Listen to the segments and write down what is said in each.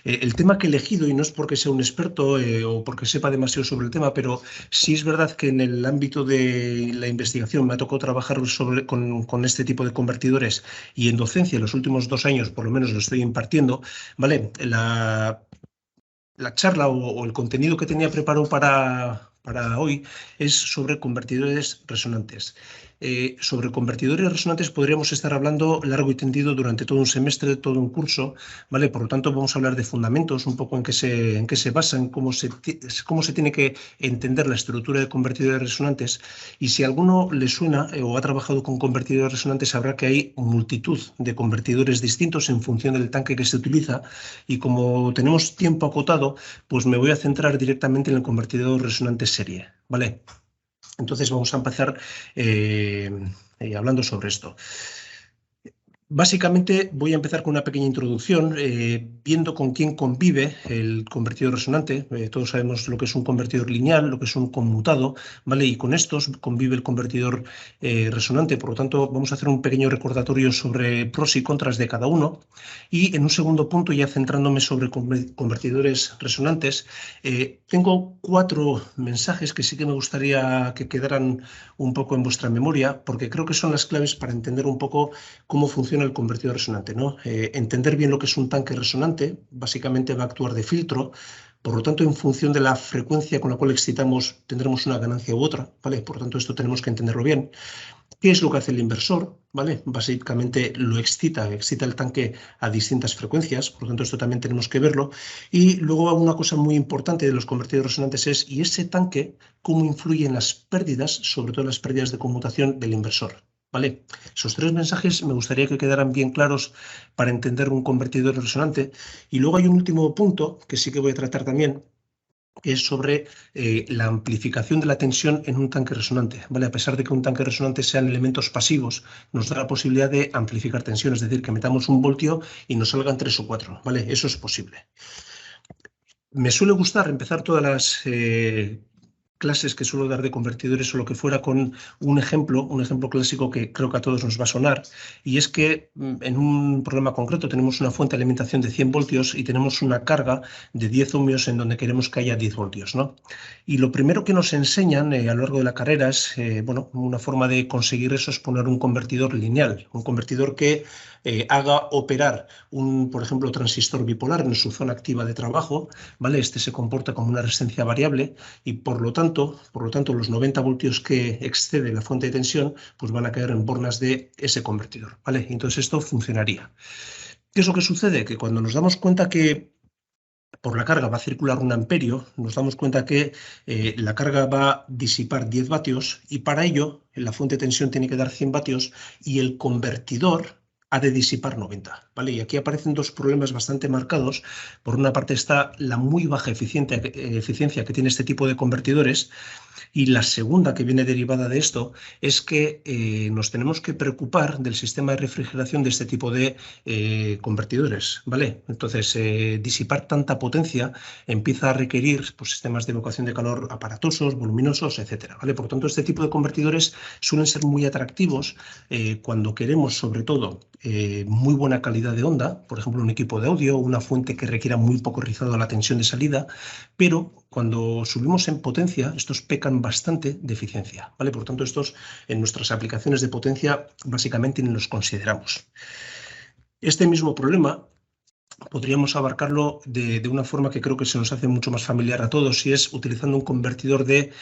El tema que he elegido, y no es porque sea un experto o porque sepa demasiado sobre el tema, pero sí es verdad que en el ámbito de la investigación me ha tocado trabajar con este tipo de convertidores y en docencia en los últimos 2 años por lo menos lo estoy impartiendo, ¿vale? La charla o el contenido que tenía preparado para hoy es sobre convertidores resonantes. Sobre convertidores resonantes podríamos estar hablando largo y tendido durante todo un semestre, todo un curso, ¿vale? Por lo tanto, vamos a hablar de fundamentos, un poco en qué se basan, cómo se tiene que entender la estructura de convertidores resonantes. Y si a alguno le suena o ha trabajado con convertidores resonantes, sabrá que hay multitud de convertidores distintos en función del tanque que se utiliza. Y como tenemos tiempo acotado, pues me voy a centrar directamente en el convertidor resonante serie, ¿vale? Entonces vamos a empezar hablando sobre esto. Básicamente voy a empezar con una pequeña introducción, viendo con quién convive el convertidor resonante. Todos sabemos lo que es un convertidor lineal, lo que es un conmutado, ¿vale? Y con estos convive el convertidor resonante. Por lo tanto, vamos a hacer un pequeño recordatorio sobre pros y contras de cada uno. Y en un segundo punto, ya centrándome sobre convertidores resonantes, tengo 4 mensajes que sí que me gustaría que quedaran un poco en vuestra memoria, porque creo que son las claves para entender un poco cómo funciona el convertidor resonante, ¿no? Entender bien lo que es un tanque resonante, básicamente va a actuar de filtro, por lo tanto, en función de la frecuencia con la cual excitamos, tendremos una ganancia u otra, ¿vale? Por lo tanto, esto tenemos que entenderlo bien. ¿Qué es lo que hace el inversor? ¿Vale? Básicamente lo excita el tanque a distintas frecuencias, por lo tanto esto también tenemos que verlo. Y luego una cosa muy importante de los convertidores resonantes es, ¿y ese tanque cómo influye en las pérdidas, sobre todo las pérdidas de conmutación del inversor? ¿Vale? Esos 3 mensajes me gustaría que quedaran bien claros para entender un convertidor resonante. Y luego hay un último punto que sí que voy a tratar también, que es sobre la amplificación de la tensión en un tanque resonante, ¿vale? A pesar de que un tanque resonante sean elementos pasivos, nos da la posibilidad de amplificar tensión, es decir, que metamos 1 voltio y nos salgan 3 o 4, ¿vale? Eso es posible. Me suele gustar empezar todas las clases que suelo dar de convertidores o lo que fuera con un ejemplo clásico que creo que a todos nos va a sonar, y es que en un problema concreto tenemos una fuente de alimentación de 100 voltios y tenemos una carga de 10 ohmios en donde queremos que haya 10 voltios, ¿no? Y lo primero que nos enseñan a lo largo de la carrera es, bueno, una forma de conseguir eso es poner un convertidor lineal, un convertidor que haga operar por ejemplo, transistor bipolar en su zona activa de trabajo, ¿vale? Este se comporta como una resistencia variable y por lo tanto, los 90 voltios que excede la fuente de tensión, pues van a caer en bornas de ese convertidor, ¿vale? Entonces esto funcionaría. ¿Qué es lo que sucede? Que cuando nos damos cuenta que por la carga va a circular 1 amperio, nos damos cuenta que la carga va a disipar 10 vatios y para ello la fuente de tensión tiene que dar 100 vatios y el convertidor ha de disipar 90, ¿vale? Y aquí aparecen 2 problemas bastante marcados. Por una parte está la muy baja eficiencia que tiene este tipo de convertidores, y la segunda que viene derivada de esto es que nos tenemos que preocupar del sistema de refrigeración de este tipo de convertidores, ¿vale? Entonces, disipar tanta potencia empieza a requerir pues, sistemas de evacuación de calor aparatosos, voluminosos, etcétera, ¿vale? Por lo tanto, este tipo de convertidores suelen ser muy atractivos cuando queremos, sobre todo, muy buena calidad de onda, por ejemplo, un equipo de audio, una fuente que requiera muy poco rizado la tensión de salida, pero cuando subimos en potencia, estos pecan bastante de eficiencia, ¿vale? Por lo tanto, estos en nuestras aplicaciones de potencia básicamente ni los consideramos. Este mismo problema podríamos abarcarlo de una forma que creo que se nos hace mucho más familiar a todos, y es utilizando un convertidor de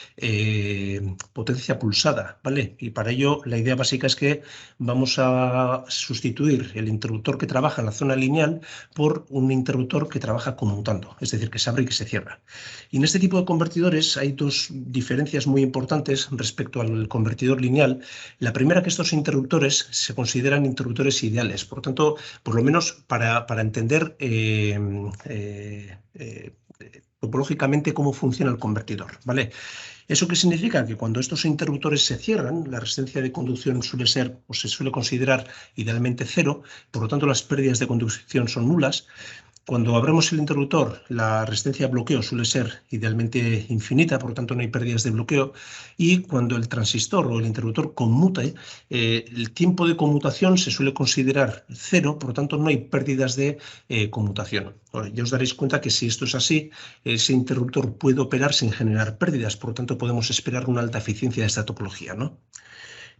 potencia pulsada, ¿vale? Y para ello la idea básica es que vamos a sustituir el interruptor que trabaja en la zona lineal por un interruptor que trabaja conmutando, es decir, que se abre y que se cierra. Y en este tipo de convertidores hay 2 diferencias muy importantes respecto al convertidor lineal. La primera, que estos interruptores se consideran interruptores ideales, por lo tanto, por lo menos para entender topológicamente cómo funciona el convertidor, ¿vale? ¿Eso qué significa? Que cuando estos interruptores se cierran, la resistencia de conducción suele ser o se suele considerar idealmente 0, por lo tanto las pérdidas de conducción son nulas. Cuando abramos el interruptor, la resistencia a bloqueo suele ser idealmente infinita, por lo tanto no hay pérdidas de bloqueo, y cuando el transistor o el interruptor conmute, el tiempo de conmutación se suele considerar cero, por lo tanto no hay pérdidas de conmutación. Ahora, ya os daréis cuenta que si esto es así, ese interruptor puede operar sin generar pérdidas, por lo tanto podemos esperar una alta eficiencia de esta topología, ¿no?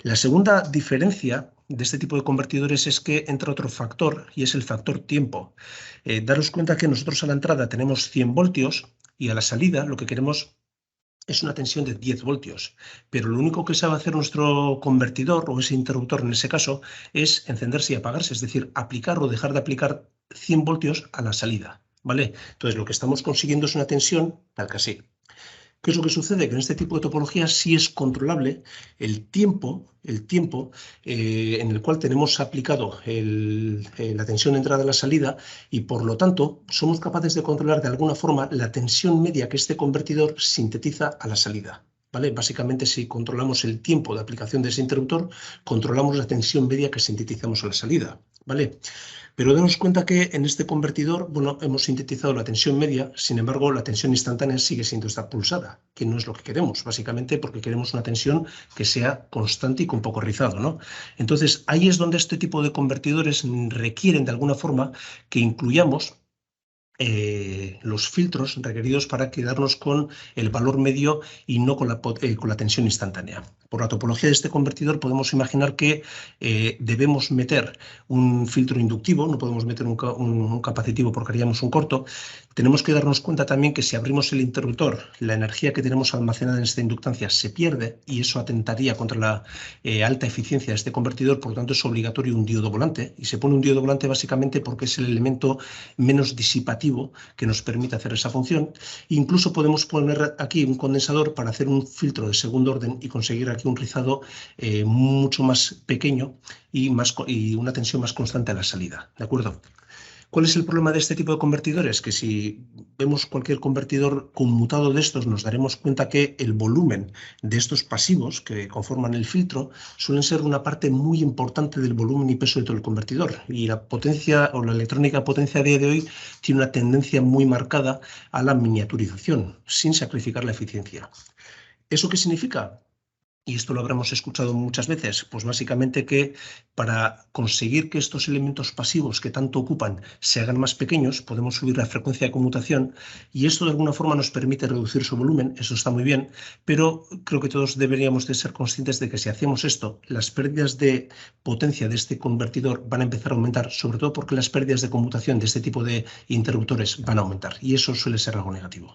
La segunda diferencia de este tipo de convertidores es que entra otro factor y es el factor tiempo. Daros cuenta que nosotros a la entrada tenemos 100 voltios y a la salida lo que queremos es una tensión de 10 voltios, pero lo único que sabe hacer nuestro convertidor o ese interruptor en ese caso es encenderse y apagarse, es decir, aplicar o dejar de aplicar 100 voltios a la salida, ¿vale? Entonces lo que estamos consiguiendo es una tensión tal que así. ¿Qué es lo que sucede? Que en este tipo de topologías sí es controlable el tiempo en el cual tenemos aplicado la tensión de entrada a la salida y por lo tanto somos capaces de controlar de alguna forma la tensión media que este convertidor sintetiza a la salida. ¿Vale? Básicamente, si controlamos el tiempo de aplicación de ese interruptor, controlamos la tensión media que sintetizamos a la salida. ¿Vale? Pero demos cuenta que en este convertidor, bueno, hemos sintetizado la tensión media, sin embargo, la tensión instantánea sigue siendo esta pulsada, que no es lo que queremos, básicamente porque queremos una tensión que sea constante y con poco rizado, ¿no? Entonces, ahí es donde este tipo de convertidores requieren de alguna forma que incluyamos los filtros requeridos para quedarnos con el valor medio y no con la tensión instantánea. Por la topología de este convertidor podemos imaginar que debemos meter un filtro inductivo, no podemos meter un capacitivo porque haríamos un corto. Tenemos que darnos cuenta también que si abrimos el interruptor, la energía que tenemos almacenada en esta inductancia se pierde y eso atentaría contra la alta eficiencia de este convertidor, por lo tanto es obligatorio un diodo volante y se pone un diodo volante básicamente porque es el elemento menos disipativo que nos permite hacer esa función. Incluso podemos poner aquí un condensador para hacer un filtro de segundo orden y conseguir aquí un rizado mucho más pequeño y una tensión más constante a la salida. ¿De acuerdo? ¿Cuál es el problema de este tipo de convertidores? Que si vemos cualquier convertidor conmutado de estos, nos daremos cuenta que el volumen de estos pasivos que conforman el filtro suelen ser una parte muy importante del volumen y peso de todo el convertidor. Y la potencia o la electrónica potencia a día de hoy tiene una tendencia muy marcada a la miniaturización, sin sacrificar la eficiencia. ¿Eso qué significa? Y esto lo habremos escuchado muchas veces, pues básicamente que para conseguir que estos elementos pasivos que tanto ocupan se hagan más pequeños, podemos subir la frecuencia de conmutación y esto de alguna forma nos permite reducir su volumen, eso está muy bien, pero creo que todos deberíamos de ser conscientes de que si hacemos esto, las pérdidas de potencia de este convertidor van a empezar a aumentar, sobre todo porque las pérdidas de conmutación de este tipo de interruptores van a aumentar y eso suele ser algo negativo.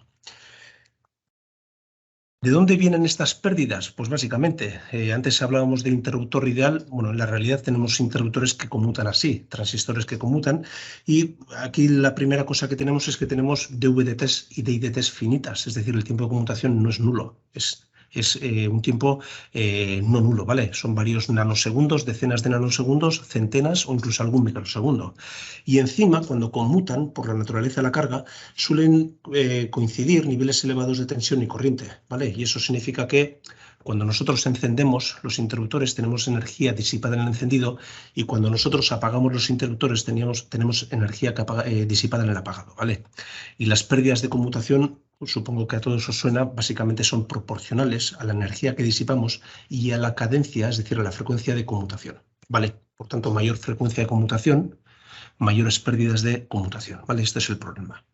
¿De dónde vienen estas pérdidas? Pues básicamente, antes hablábamos de interruptor ideal. Bueno, en la realidad tenemos interruptores que conmutan así, transistores que conmutan. Y aquí la primera cosa que tenemos es que tenemos DVDTs y DIDTs finitas, es decir, el tiempo de conmutación no es nulo, es un tiempo no nulo, ¿vale? Son varios nanosegundos, decenas de nanosegundos, centenas o incluso algún microsegundo. Y encima, cuando conmutan, por la naturaleza de la carga, suelen coincidir niveles elevados de tensión y corriente, ¿vale? Y eso significa que cuando nosotros encendemos los interruptores tenemos energía disipada en el encendido y cuando nosotros apagamos los interruptores tenemos energía disipada en el apagado, ¿vale? Y las pérdidas de conmutación, pues supongo que a todos os suena, básicamente son proporcionales a la energía que disipamos y a la cadencia, es decir, a la frecuencia de conmutación, ¿vale? Por tanto, mayor frecuencia de conmutación, mayores pérdidas de conmutación, ¿vale? Este es el problema.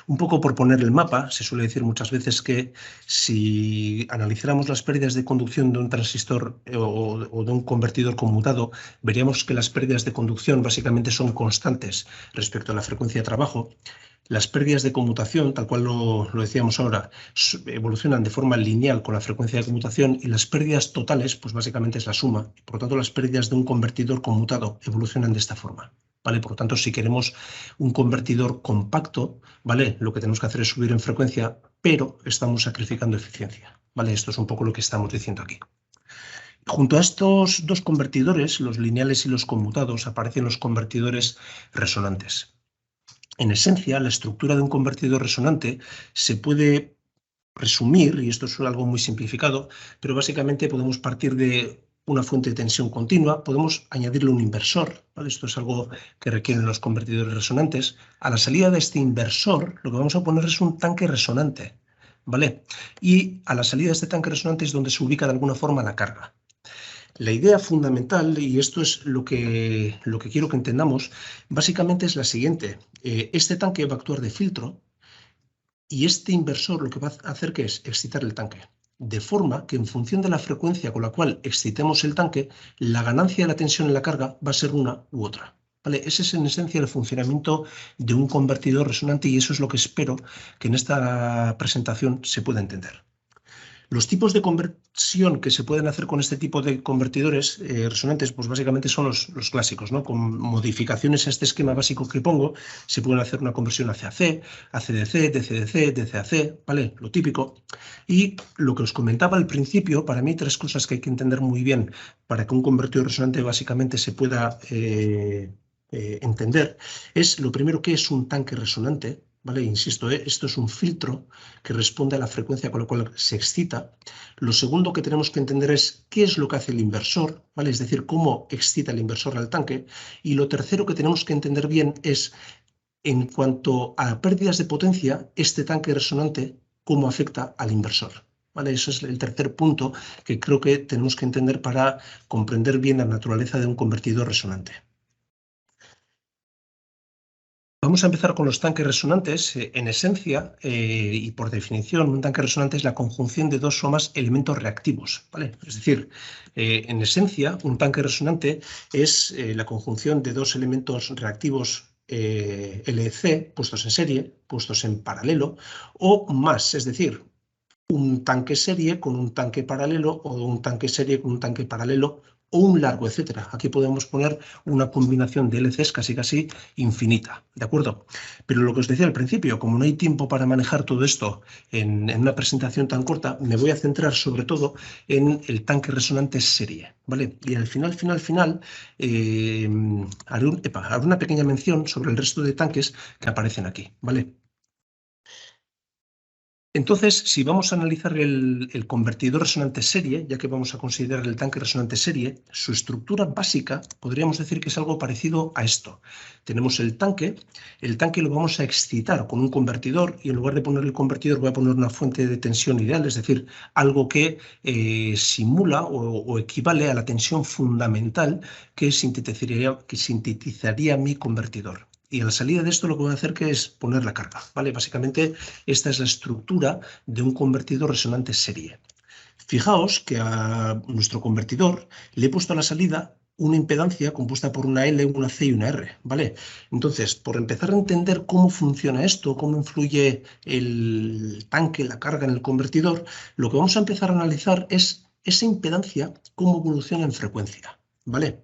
Un poco por poner el mapa, se suele decir muchas veces que si analizáramos las pérdidas de conducción de un transistor o de un convertidor conmutado, veríamos que las pérdidas de conducción básicamente son constantes respecto a la frecuencia de trabajo. Las pérdidas de conmutación, tal cual lo decíamos ahora, evolucionan de forma lineal con la frecuencia de conmutación y las pérdidas totales, pues básicamente es la suma. Por lo tanto, las pérdidas de un convertidor conmutado evolucionan de esta forma. ¿Vale? Por lo tanto, si queremos un convertidor compacto, ¿vale? Lo que tenemos que hacer es subir en frecuencia, pero estamos sacrificando eficiencia, ¿vale? Esto es un poco lo que estamos diciendo aquí. Junto a estos dos convertidores, los lineales y los conmutados, aparecen los convertidores resonantes. En esencia, la estructura de un convertidor resonante se puede resumir, y esto es algo muy simplificado, pero básicamente podemos partir de una fuente de tensión continua, podemos añadirle un inversor, ¿vale? Esto es algo que requieren los convertidores resonantes. A la salida de este inversor, lo que vamos a poner es un tanque resonante, ¿vale? Y a la salida de este tanque resonante es donde se ubica de alguna forma la carga. La idea fundamental, y esto es lo que quiero que entendamos, básicamente es la siguiente. Este tanque va a actuar de filtro y este inversor lo que va a hacer que es excitar el tanque. De forma que en función de la frecuencia con la cual excitemos el tanque, la ganancia de la tensión en la carga va a ser una u otra. ¿Vale? Ese es en esencia el funcionamiento de un convertidor resonante y eso es lo que espero que en esta presentación se pueda entender. Los tipos de conversión que se pueden hacer con este tipo de convertidores resonantes, pues básicamente son los clásicos, ¿no? Con modificaciones a este esquema básico que pongo, se pueden hacer una conversión hacia AC, AC-DC, DC-DC, DC-AC, ¿vale? Lo típico. Y lo que os comentaba al principio, para mí, tres cosas que hay que entender muy bien para que un convertidor resonante básicamente se pueda entender, es lo primero que es un tanque resonante, ¿vale? Insisto, esto es un filtro que responde a la frecuencia con la cual se excita. Lo segundo que tenemos que entender es qué es lo que hace el inversor, ¿vale? Es decir, cómo excita el inversor al tanque. Y lo tercero que tenemos que entender bien es, en cuanto a pérdidas de potencia, este tanque resonante, cómo afecta al inversor. ¿Vale? Eso es el tercer punto que creo que tenemos que entender para comprender bien la naturaleza de un convertidor resonante. Vamos a empezar con los tanques resonantes. En esencia, y por definición, un tanque resonante es la conjunción de dos o más elementos reactivos, ¿vale? Es decir, en esencia, un tanque resonante es la conjunción de dos elementos reactivos LC puestos en serie, puestos en paralelo, o más, es decir, un tanque serie con un tanque paralelo o un tanque serie con un tanque paralelo o un largo, etcétera. Aquí podemos poner una combinación de LCs casi infinita, ¿de acuerdo? Pero lo que os decía al principio, como no hay tiempo para manejar todo esto en una presentación tan corta, me voy a centrar sobre todo en el tanque resonante serie, ¿vale? Y al final, haré una pequeña mención sobre el resto de tanques que aparecen aquí, ¿vale? Entonces, si vamos a analizar el convertidor resonante serie, ya que vamos a considerar el tanque resonante serie, su estructura básica podríamos decir que es algo parecido a esto. Tenemos el tanque lo vamos a excitar con un convertidor y en lugar de poner el convertidor voy a poner una fuente de tensión ideal, es decir, algo que simula o equivale a la tensión fundamental que sintetizaría mi convertidor. Y a la salida de esto lo que voy a hacer que es poner la carga, ¿vale? Básicamente esta es la estructura de un convertidor resonante serie. Fijaos que a nuestro convertidor le he puesto a la salida una impedancia compuesta por una L, una C y una R, ¿vale? Entonces, por empezar a entender cómo funciona esto, cómo influye el tanque, la carga en el convertidor, lo que vamos a empezar a analizar es esa impedancia, cómo evoluciona en frecuencia, ¿vale?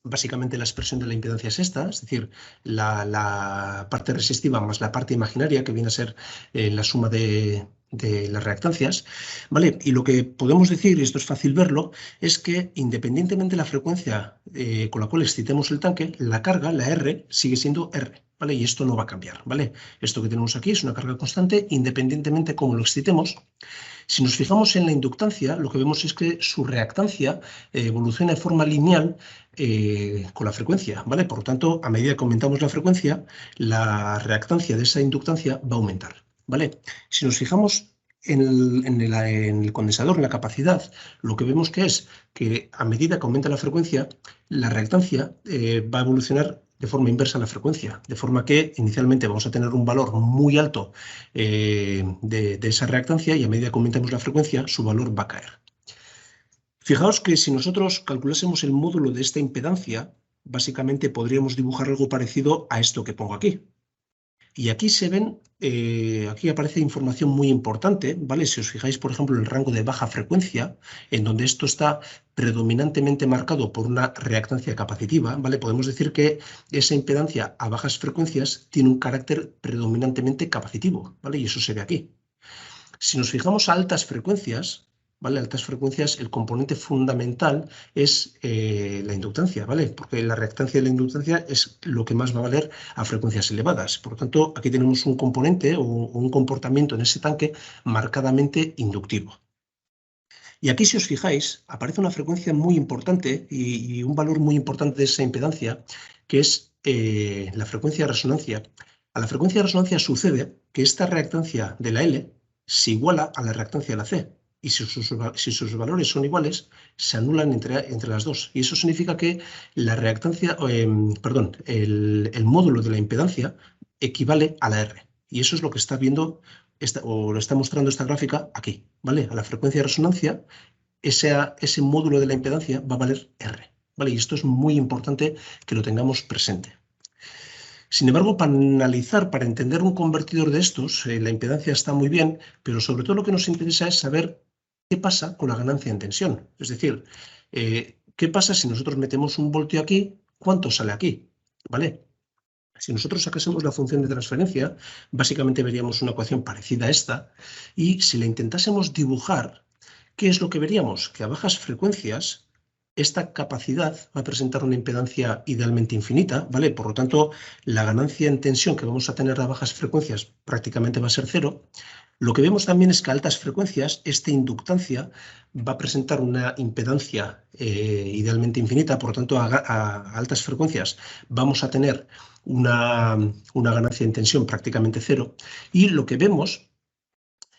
Básicamente la expresión de la impedancia es esta, es decir, la parte resistiva más la parte imaginaria, que viene a ser la suma de las reactancias, ¿vale? Y lo que podemos decir, y esto es fácil verlo, es que independientemente de la frecuencia con la cual excitemos el tanque, la carga, la R, sigue siendo R, ¿vale? Y esto no va a cambiar, ¿vale? Esto que tenemos aquí es una carga constante, independientemente cómo lo excitemos. Si nos fijamos en la inductancia, lo que vemos es que su reactancia evoluciona de forma lineal con la frecuencia, ¿vale? Por lo tanto, a medida que aumentamos la frecuencia, la reactancia de esa inductancia va a aumentar, ¿vale? Si nos fijamos en el condensador, en la capacidad, lo que vemos que es que a medida que aumenta la frecuencia, la reactancia va a evolucionar de forma inversa a la frecuencia, de forma que inicialmente vamos a tener un valor muy alto de esa reactancia y a medida que aumentamos la frecuencia, su valor va a caer. Fijaos que si nosotros calculásemos el módulo de esta impedancia, básicamente podríamos dibujar algo parecido a esto que pongo aquí. Y aquí se ven, aquí aparece información muy importante, ¿vale? Si os fijáis, por ejemplo, en el rango de baja frecuencia, en donde esto está predominantemente marcado por una reactancia capacitiva, ¿vale? Podemos decir que esa impedancia a bajas frecuencias tiene un carácter predominantemente capacitivo, ¿vale? Y eso se ve aquí. Si nos fijamos a altas frecuencias, ¿vale? Altas frecuencias, el componente fundamental es la inductancia, ¿vale? Porque la reactancia de la inductancia es lo que más va a valer a frecuencias elevadas. Por lo tanto, aquí tenemos un componente o un comportamiento en ese tanque marcadamente inductivo. Y aquí, si os fijáis, aparece una frecuencia muy importante y un valor muy importante de esa impedancia, que es la frecuencia de resonancia. A la frecuencia de resonancia sucede que esta reactancia de la L se iguala a la reactancia de la C. Y si sus valores son iguales, se anulan entre las dos. Y eso significa que la reactancia, el módulo de la impedancia equivale a la R. Y eso es lo que está viendo o lo está mostrando esta gráfica aquí, ¿vale? A la frecuencia de resonancia, ese módulo de la impedancia va a valer R, ¿vale? Y esto es muy importante que lo tengamos presente. Sin embargo, para analizar, para entender un convertidor de estos, la impedancia está muy bien, pero sobre todo lo que nos interesa es saber qué pasa con la ganancia en tensión. Es decir, qué pasa si nosotros metemos un voltio aquí, ¿cuánto sale aquí? ¿Vale? Si nosotros sacásemos la función de transferencia, básicamente veríamos una ecuación parecida a esta, y si la intentásemos dibujar, ¿qué es lo que veríamos? Que a bajas frecuencias esta capacidad va a presentar una impedancia idealmente infinita, ¿vale? Por lo tanto, la ganancia en tensión que vamos a tener a bajas frecuencias prácticamente va a ser cero. Lo que vemos también es que a altas frecuencias esta inductancia va a presentar una impedancia idealmente infinita, por lo tanto, a altas frecuencias vamos a tener una ganancia en tensión prácticamente cero. Y lo que vemos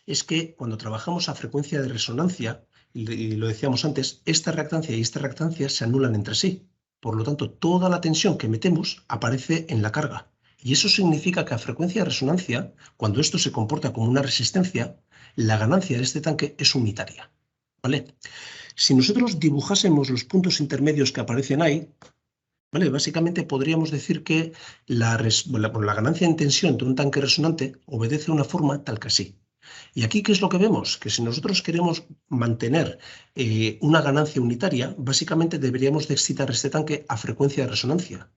es que cuando trabajamos a frecuencia de resonancia, y lo decíamos antes, esta reactancia y esta reactancia se anulan entre sí. Por lo tanto, toda la tensión que metemos aparece en la carga. Y eso significa que a frecuencia de resonancia, cuando esto se comporta como una resistencia, la ganancia de este tanque es unitaria. ¿Vale? Si nosotros dibujásemos los puntos intermedios que aparecen ahí, ¿vale? Básicamente podríamos decir que la ganancia en tensión de un tanque resonante obedece a una forma tal que así. Y aquí, ¿qué es lo que vemos? Que si nosotros queremos mantener una ganancia unitaria, básicamente deberíamos de excitar este tanque a frecuencia de resonancia.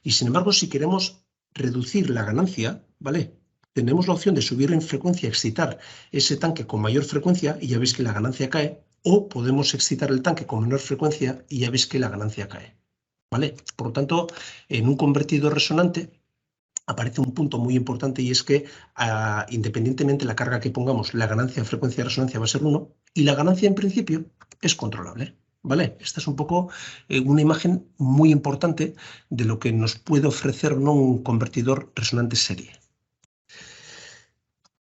Y sin embargo, si queremos reducir la ganancia, ¿vale? Tenemos la opción de subir en frecuencia, excitar ese tanque con mayor frecuencia y ya veis que la ganancia cae, o podemos excitar el tanque con menor frecuencia y ya veis que la ganancia cae. ¿Vale? Por lo tanto, en un convertidor resonante aparece un punto muy importante y es que independientemente de la carga que pongamos, la ganancia de frecuencia de resonancia va a ser 1 y la ganancia en principio es controlable. ¿Vale? Esta es un poco una imagen muy importante de lo que nos puede ofrecer un convertidor resonante serie.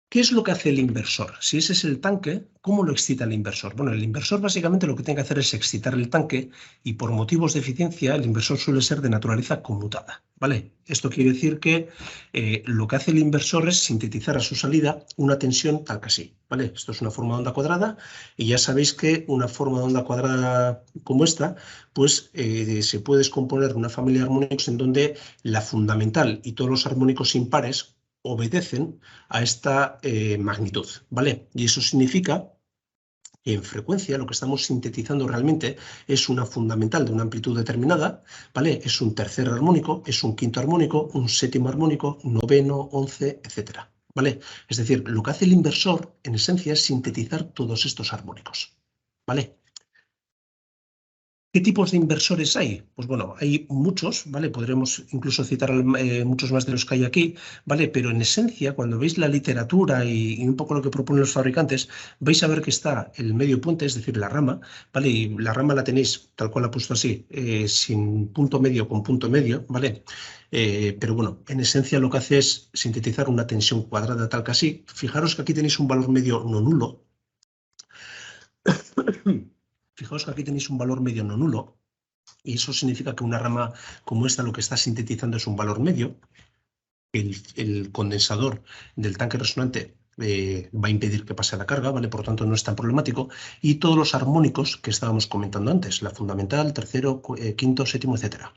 ¿Qué es lo que hace el inversor? Si ese es el tanque, ¿cómo lo excita el inversor? Bueno, el inversor básicamente lo que tiene que hacer es excitar el tanque y por motivos de eficiencia el inversor suele ser de naturaleza conmutada, ¿vale? Esto quiere decir que lo que hace el inversor es sintetizar a su salida una tensión tal que así, ¿vale? Esto es una forma de onda cuadrada y ya sabéis que una forma de onda cuadrada como esta, pues se puede descomponer en una familia de armónicos en donde la fundamental y todos los armónicos impares obedecen a esta magnitud, ¿vale? Y eso significa que en frecuencia lo que estamos sintetizando realmente es una fundamental de una amplitud determinada, ¿vale? Es un tercer armónico, es un quinto armónico, un séptimo armónico, noveno, 11, etcétera, ¿vale? Es decir, lo que hace el inversor en esencia es sintetizar todos estos armónicos, ¿vale? ¿Qué tipos de inversores hay? Pues bueno, hay muchos, ¿vale? Podremos incluso citar muchos más de los que hay aquí, ¿vale? Pero en esencia, cuando veis la literatura y un poco lo que proponen los fabricantes, vais a ver que está el medio puente, es decir, la rama, ¿vale? Y la rama la tenéis tal cual la he puesto así, sin punto medio con punto medio, ¿vale? Pero bueno, en esencia lo que hace es sintetizar una tensión cuadrada tal que así. Fijaros que aquí tenéis un valor medio no nulo. Fijaos que aquí tenéis un valor medio no nulo y eso significa que una rama como esta lo que está sintetizando es un valor medio. El condensador del tanque resonante va a impedir que pase la carga, ¿vale? Por lo tanto, no es tan problemático. Y todos los armónicos que estábamos comentando antes, la fundamental, tercero, quinto, séptimo, etcétera.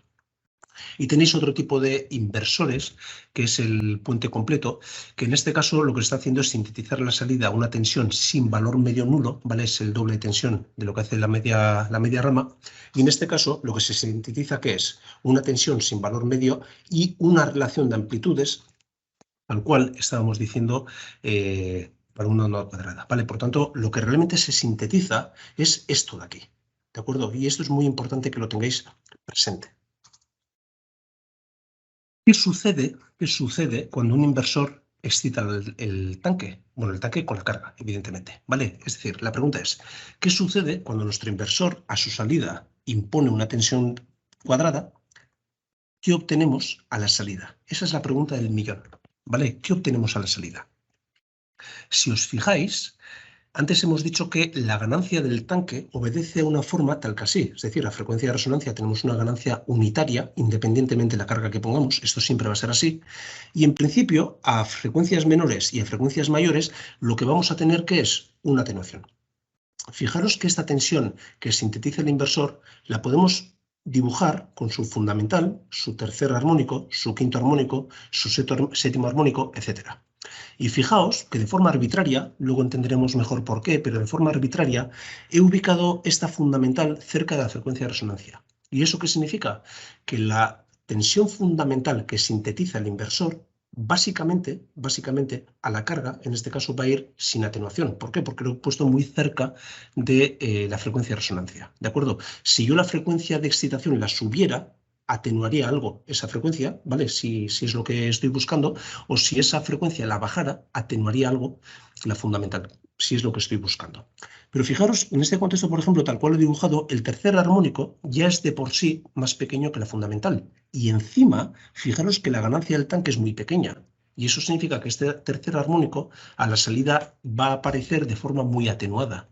Y tenéis otro tipo de inversores, que es el puente completo, que en este caso lo que está haciendo es sintetizar la salida a una tensión sin valor medio nulo, ¿vale? Es el doble de tensión de lo que hace la media rama. Y en este caso lo que se sintetiza que es una tensión sin valor medio y una relación de amplitudes, tal cual estábamos diciendo, para una onda cuadrada, ¿vale? Por tanto, lo que realmente se sintetiza es esto de aquí, ¿de acuerdo? Y esto es muy importante que lo tengáis presente. ¿Qué sucede cuando un inversor excita el tanque? Bueno, el tanque con la carga, evidentemente, ¿vale? Es decir, la pregunta es, ¿qué sucede cuando nuestro inversor a su salida impone una tensión cuadrada? ¿Qué obtenemos a la salida? Esa es la pregunta del millón, ¿vale? ¿Qué obtenemos a la salida? Si os fijáis, antes hemos dicho que la ganancia del tanque obedece a una forma tal que así, es decir, a frecuencia de resonancia tenemos una ganancia unitaria, independientemente de la carga que pongamos, esto siempre va a ser así, y en principio a frecuencias menores y a frecuencias mayores lo que vamos a tener que es una atenuación. Fijaros que esta tensión que sintetiza el inversor la podemos dibujar con su fundamental, su tercer armónico, su quinto armónico, su séptimo armónico, etc. Y fijaos que de forma arbitraria, luego entenderemos mejor por qué, pero de forma arbitraria he ubicado esta fundamental cerca de la frecuencia de resonancia. ¿Y eso qué significa? Que la tensión fundamental que sintetiza el inversor básicamente a la carga, en este caso va a ir sin atenuación. ¿Por qué? Porque lo he puesto muy cerca de la frecuencia de resonancia. ¿De acuerdo? Si yo la frecuencia de excitación la subiera, atenuaría algo esa frecuencia, ¿vale? Si es lo que estoy buscando, o si esa frecuencia la bajara, atenuaría algo la fundamental, si es lo que estoy buscando. Pero fijaros, en este contexto, por ejemplo, tal cual lo he dibujado, el tercer armónico ya es de por sí más pequeño que la fundamental. Y encima, fijaros que la ganancia del tanque es muy pequeña. Y eso significa que este tercer armónico a la salida va a aparecer de forma muy atenuada.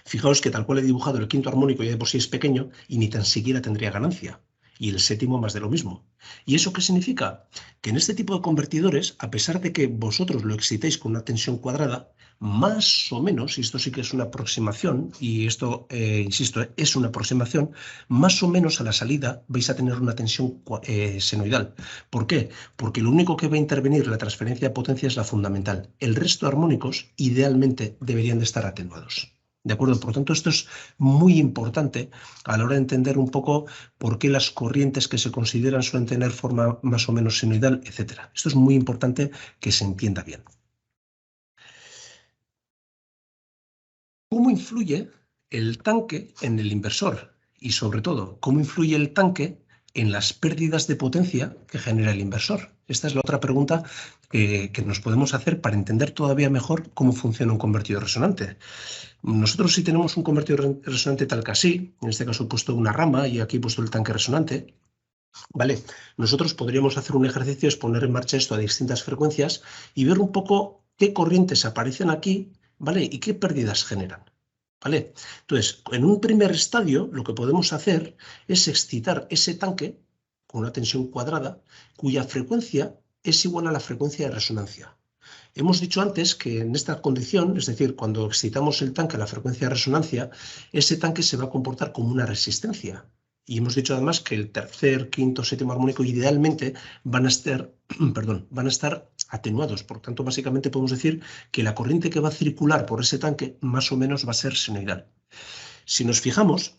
Fijaos que tal cual he dibujado el quinto armónico ya de por sí es pequeño y ni tan siquiera tendría ganancia. Y el séptimo más de lo mismo. ¿Y eso qué significa? Que en este tipo de convertidores, a pesar de que vosotros lo excitéis con una tensión cuadrada, más o menos, y esto sí que es una aproximación, y esto, insisto, es una aproximación, más o menos a la salida vais a tener una tensión senoidal. ¿Por qué? Porque lo único que va a intervenir la transferencia de potencia es la fundamental. El resto de armónicos, idealmente, deberían de estar atenuados. ¿De acuerdo? Por lo tanto, esto es muy importante a la hora de entender un poco por qué las corrientes que se consideran suelen tener forma más o menos senoidal, etc. Esto es muy importante que se entienda bien. ¿Cómo influye el tanque en el inversor? Y sobre todo, ¿cómo influye el tanque en las pérdidas de potencia que genera el inversor? Esta es la otra pregunta que nos podemos hacer para entender todavía mejor cómo funciona un convertidor resonante. Nosotros sí tenemos un convertidor resonante tal que así, en este caso he puesto una rama y aquí he puesto el tanque resonante, ¿vale? Nosotros podríamos hacer un ejercicio, es poner en marcha esto a distintas frecuencias y ver un poco qué corrientes aparecen aquí, ¿vale? Y qué pérdidas generan, ¿vale? Entonces, en un primer estadio, lo que podemos hacer es excitar ese tanque con una tensión cuadrada, cuya frecuencia es igual a la frecuencia de resonancia. Hemos dicho antes que en esta condición, es decir, cuando excitamos el tanque a la frecuencia de resonancia, ese tanque se va a comportar como una resistencia. Y hemos dicho además que el tercer, quinto, séptimo armónico idealmente van a estar, van a estar atenuados. Por tanto, básicamente podemos decir que la corriente que va a circular por ese tanque más o menos va a ser senoidal. Si nos fijamos,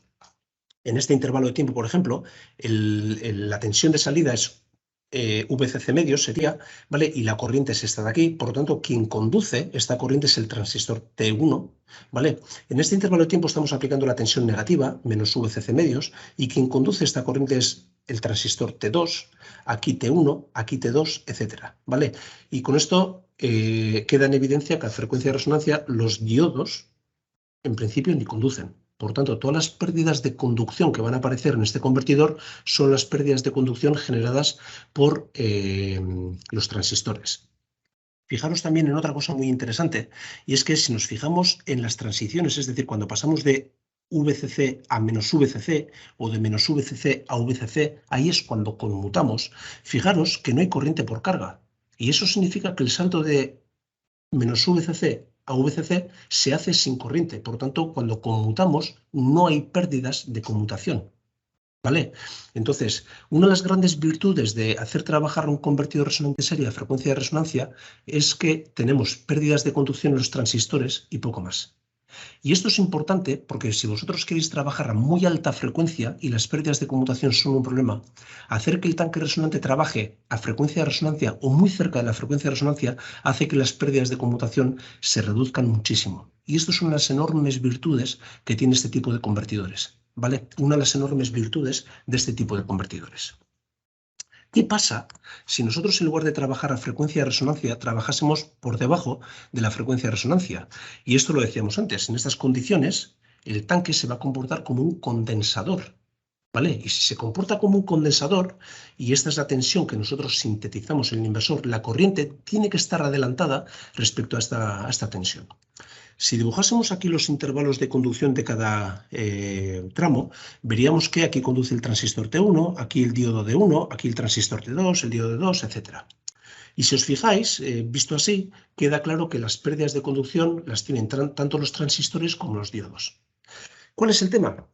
en este intervalo de tiempo, por ejemplo, la tensión de salida es VCC medio sería, ¿vale? Y la corriente es esta de aquí, por lo tanto, quien conduce esta corriente es el transistor T1, ¿vale? En este intervalo de tiempo estamos aplicando la tensión negativa, menos VCC medios, y quien conduce esta corriente es el transistor T2, aquí T1, aquí T2, etcétera, ¿vale? Y con esto queda en evidencia que a frecuencia de resonancia los diodos, en principio, ni conducen. Por tanto, todas las pérdidas de conducción que van a aparecer en este convertidor son las pérdidas de conducción generadas por los transistores. Fijaros también en otra cosa muy interesante, y es que si nos fijamos en las transiciones, es decir, cuando pasamos de VCC a menos VCC o de menos VCC a VCC, ahí es cuando conmutamos. Fijaros que no hay corriente por carga, y eso significa que el salto de menos VCC a VCC se hace sin corriente. Por lo tanto, cuando conmutamos, no hay pérdidas de conmutación. ¿Vale? Entonces, una de las grandes virtudes de hacer trabajar un convertidor resonante serie a frecuencia de resonancia es que tenemos pérdidas de conducción en los transistores y poco más. Y esto es importante porque si vosotros queréis trabajar a muy alta frecuencia y las pérdidas de conmutación son un problema, hacer que el tanque resonante trabaje a frecuencia de resonancia o muy cerca de la frecuencia de resonancia hace que las pérdidas de conmutación se reduzcan muchísimo. Y esto son las enormes virtudes que tiene este tipo de convertidores, ¿vale? Una de las enormes virtudes de este tipo de convertidores. ¿Qué pasa si nosotros en lugar de trabajar a frecuencia de resonancia trabajásemos por debajo de la frecuencia de resonancia? Y esto lo decíamos antes, en estas condiciones el tanque se va a comportar como un condensador, ¿vale? Y si se comporta como un condensador, y esta es la tensión que nosotros sintetizamos en el inversor, la corriente tiene que estar adelantada respecto a esta tensión. Si dibujásemos aquí los intervalos de conducción de cada tramo, veríamos que aquí conduce el transistor T1, aquí el diodo D1, aquí el transistor T2, el diodo D2, etc. Y si os fijáis, visto así, queda claro que las pérdidas de conducción las tienen tanto los transistores como los diodos. ¿Cuál es el tema?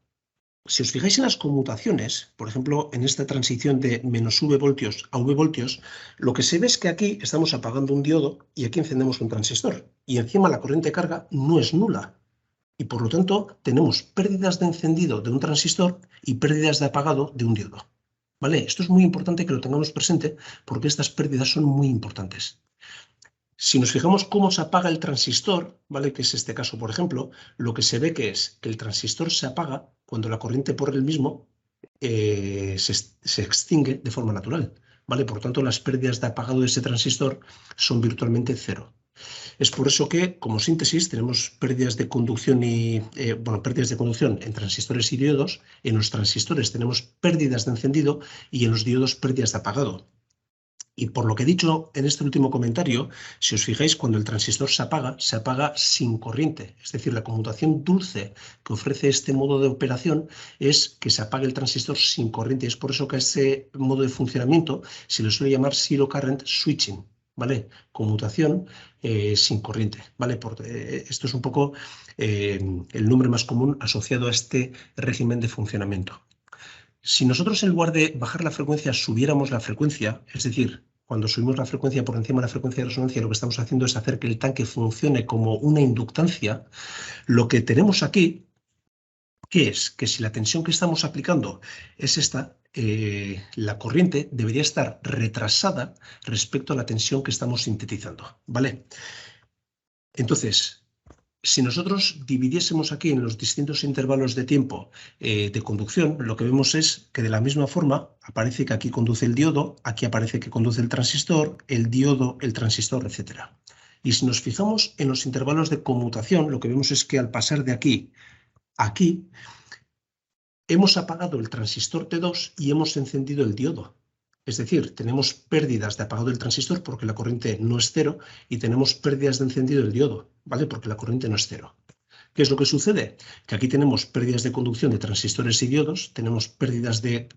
Si os fijáis en las conmutaciones, por ejemplo, en esta transición de menos V voltios a V voltios, lo que se ve es que aquí estamos apagando un diodo y aquí encendemos un transistor. Y encima la corriente de carga no es nula. Y por lo tanto, tenemos pérdidas de encendido de un transistor y pérdidas de apagado de un diodo. ¿Vale? Esto es muy importante que lo tengamos presente porque estas pérdidas son muy importantes. Si nos fijamos cómo se apaga el transistor, ¿vale? Que es este caso, por ejemplo, lo que se ve que es que el transistor se apaga cuando la corriente por el mismo se extingue de forma natural, ¿vale? Por tanto, las pérdidas de apagado de ese transistor son virtualmente cero. Es por eso que, como síntesis, tenemos pérdidas de conducción pérdidas de conducción en transistores y diodos. En los transistores tenemos pérdidas de encendido y en los diodos pérdidas de apagado. Y por lo que he dicho en este último comentario, si os fijáis, cuando el transistor se apaga sin corriente. Es decir, la conmutación dulce que ofrece este modo de operación es que se apague el transistor sin corriente. Es por eso que a este modo de funcionamiento se le suele llamar zero current switching, ¿vale? Conmutación sin corriente, ¿vale? Esto es un poco el nombre más común asociado a este régimen de funcionamiento. Si nosotros en lugar de bajar la frecuencia subiéramos la frecuencia, es decir, cuando subimos la frecuencia por encima de la frecuencia de resonancia, lo que estamos haciendo es hacer que el tanque funcione como una inductancia, lo que tenemos aquí, ¿qué es? Que si la tensión que estamos aplicando es esta, la corriente debería estar retrasada respecto a la tensión que estamos sintetizando, ¿vale? Entonces, si nosotros dividiésemos aquí en los distintos intervalos de tiempo de conducción, lo que vemos es que de la misma forma aparece que aquí conduce el diodo, aquí aparece que conduce el transistor, el diodo, el transistor, etc. Y si nos fijamos en los intervalos de conmutación, lo que vemos es que al pasar de aquí a aquí, hemos apagado el transistor T2 y hemos encendido el diodo. Es decir, tenemos pérdidas de apagado del transistor porque la corriente no es cero y tenemos pérdidas de encendido del diodo, ¿vale? Porque la corriente no es cero. ¿Qué es lo que sucede? Que aquí tenemos pérdidas de conducción de transistores y diodos, tenemos pérdidas de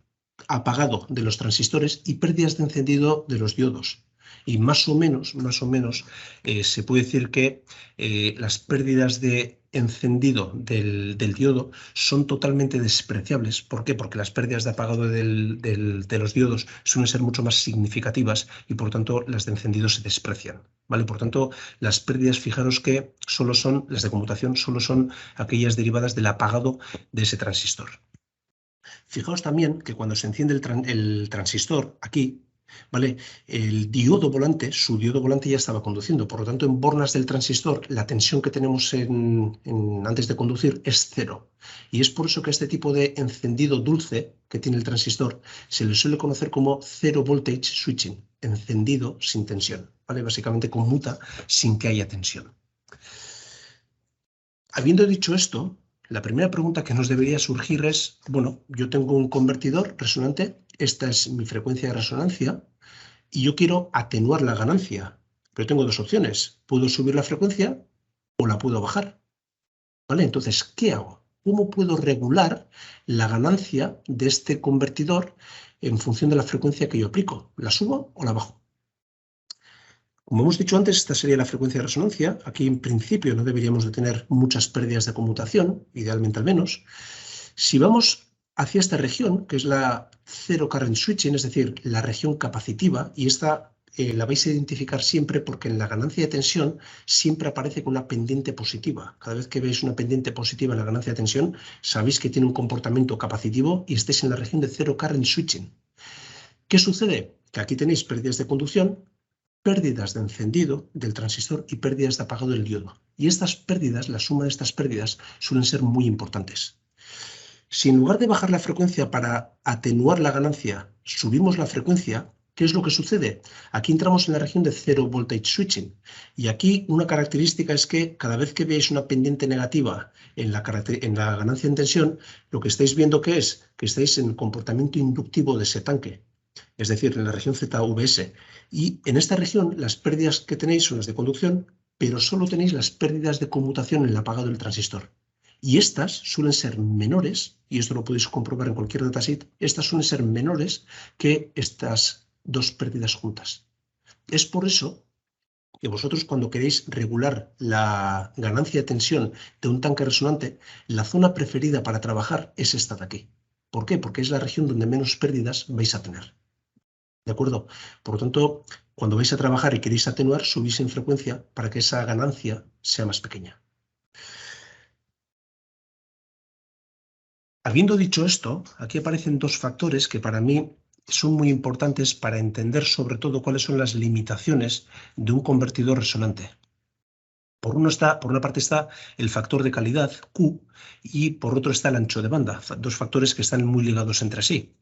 apagado de los transistores y pérdidas de encendido de los diodos. Y más o menos, se puede decir que las pérdidas de encendido del diodo son totalmente despreciables. ¿Por qué? Porque las pérdidas de apagado de los diodos suelen ser mucho más significativas y por tanto las de encendido se desprecian, ¿vale? Por tanto, las pérdidas, fijaros que solo son, las de conmutación, solo son aquellas derivadas del apagado de ese transistor. Fijaos también que cuando se enciende el transistor aquí, ¿vale? El diodo volante, su diodo volante ya estaba conduciendo, por lo tanto en bornas del transistor la tensión que tenemos antes de conducir es cero. Y es por eso que este tipo de encendido dulce que tiene el transistor se le suele conocer como zero voltage switching, encendido sin tensión, ¿vale? Básicamente conmuta sin que haya tensión. Habiendo dicho esto, la primera pregunta que nos debería surgir es, bueno, yo tengo un convertidor resonante, esta es mi frecuencia de resonancia y yo quiero atenuar la ganancia, pero tengo dos opciones, puedo subir la frecuencia o la puedo bajar, ¿vale? Entonces, ¿qué hago? ¿Cómo puedo regular la ganancia de este convertidor en función de la frecuencia que yo aplico? ¿La subo o la bajo? Como hemos dicho antes, esta sería la frecuencia de resonancia. Aquí, en principio, no deberíamos de tener muchas pérdidas de conmutación, idealmente al menos. Si vamos hacia esta región, que es la zero current switching, es decir, la región capacitiva, y esta la vais a identificar siempre porque en la ganancia de tensión siempre aparece con una pendiente positiva. Cada vez que veis una pendiente positiva en la ganancia de tensión, sabéis que tiene un comportamiento capacitivo y estáis en la región de zero current switching. ¿Qué sucede? Que aquí tenéis pérdidas de conducción, pérdidas de encendido del transistor y pérdidas de apagado del diodo. Y estas pérdidas, la suma de estas pérdidas, suelen ser muy importantes. Si en lugar de bajar la frecuencia para atenuar la ganancia, subimos la frecuencia, ¿qué es lo que sucede? Aquí entramos en la región de Zero Voltage Switching. Y aquí una característica es que cada vez que veáis una pendiente negativa en la ganancia en tensión, lo que estáis viendo que es que estáis en el comportamiento inductivo de ese tanque, es decir, en la región ZVS. Y en esta región las pérdidas que tenéis son las de conducción, pero solo tenéis las pérdidas de conmutación en el apagado del transistor. Y estas suelen ser menores, y esto lo podéis comprobar en cualquier datasheet, estas suelen ser menores que estas dos pérdidas juntas. Es por eso que vosotros cuando queréis regular la ganancia de tensión de un tanque resonante, la zona preferida para trabajar es esta de aquí. ¿Por qué? Porque es la región donde menos pérdidas vais a tener. ¿De acuerdo? Por lo tanto, cuando vais a trabajar y queréis atenuar, subís en frecuencia para que esa ganancia sea más pequeña. Habiendo dicho esto, aquí aparecen dos factores que para mí son muy importantes para entender sobre todo cuáles son las limitaciones de un convertidor resonante. Por una parte está el factor de calidad, Q, y por otro está el ancho de banda, dos factores que están muy ligados entre sí.